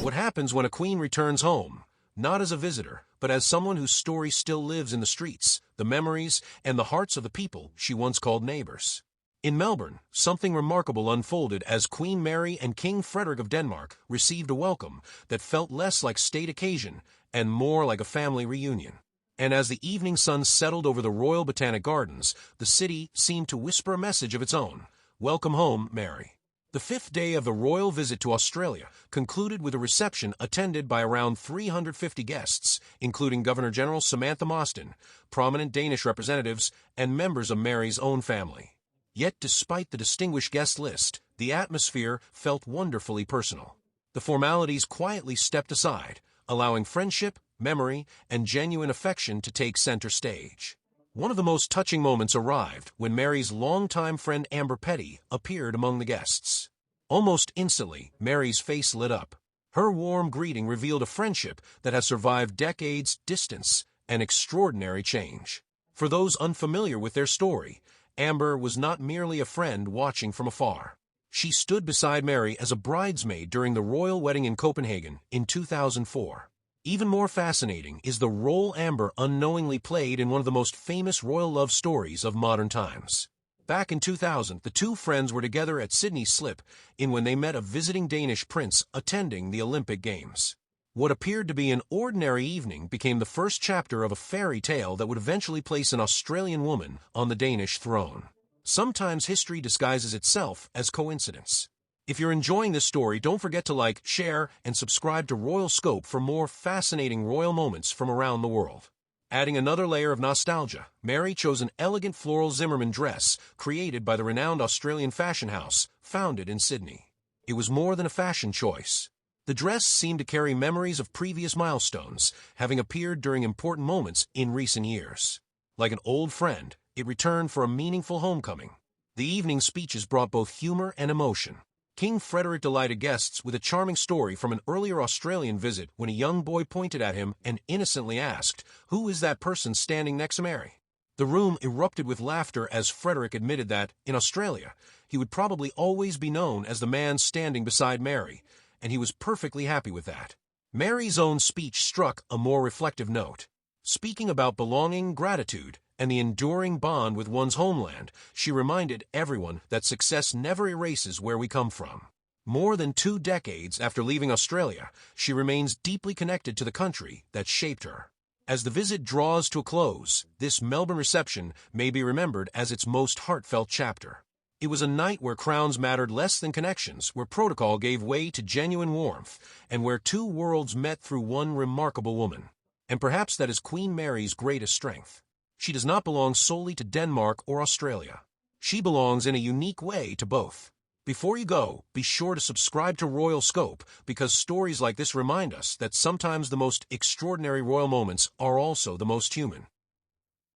What happens when a queen returns home? Not as a visitor, but as someone whose story still lives in the streets, the memories, and the hearts of the people she once called neighbors. In Melbourne, something remarkable unfolded as Queen Mary and King Frederik of Denmark received a welcome that felt less like state occasion and more like a family reunion. And as the evening sun settled over the Royal Botanic Gardens, the city seemed to whisper a message of its own. Welcome home, Mary. The fifth day of the royal visit to Australia concluded with a reception attended by around 350 guests, including Governor-General Samantha Mostyn, prominent Danish representatives, and members of Mary's own family. Yet despite the distinguished guest list, the atmosphere felt wonderfully personal. The formalities quietly stepped aside, allowing friendship, memory, and genuine affection to take center stage. One of the most touching moments arrived when Mary's longtime friend Amber Petty appeared among the guests. Almost instantly, Mary's face lit up. Her warm greeting revealed a friendship that has survived decades, distance, and extraordinary change. For those unfamiliar with their story, Amber was not merely a friend watching from afar. She stood beside Mary as a bridesmaid during the royal wedding in Copenhagen in 2004. Even more fascinating is the role Amber unknowingly played in one of the most famous royal love stories of modern times. Back in 2000, the two friends were together at Sydney's Slip when they met a visiting Danish prince attending the Olympic Games. What appeared to be an ordinary evening became the first chapter of a fairy tale that would eventually place an Australian woman on the Danish throne. Sometimes history disguises itself as coincidence. If you're enjoying this story, don't forget to like, share, and subscribe to Royal Scope for more fascinating royal moments from around the world. Adding another layer of nostalgia, Mary chose an elegant floral Zimmermann dress created by the renowned Australian fashion house founded in Sydney. It was more than a fashion choice. The dress seemed to carry memories of previous milestones, having appeared during important moments in recent years. Like an old friend, it returned for a meaningful homecoming. The evening speeches brought both humor and emotion. King Frederik delighted guests with a charming story from an earlier Australian visit when a young boy pointed at him and innocently asked, "Who is that person standing next to Mary?" The room erupted with laughter as Frederik admitted that, in Australia, he would probably always be known as the man standing beside Mary, and he was perfectly happy with that. Mary's own speech struck a more reflective note. Speaking about belonging, gratitude, and the enduring bond with one's homeland, she reminded everyone that success never erases where we come from. More than 2 decades after leaving Australia, she remains deeply connected to the country that shaped her. As the visit draws to a close, this Melbourne reception may be remembered as its most heartfelt chapter. It was a night where crowns mattered less than connections, where protocol gave way to genuine warmth, and where two worlds met through one remarkable woman. And perhaps that is Queen Mary's greatest strength. She does not belong solely to Denmark or Australia. She belongs in a unique way to both. Before you go, be sure to subscribe to Royal Scope, because stories like this remind us that sometimes the most extraordinary royal moments are also the most human.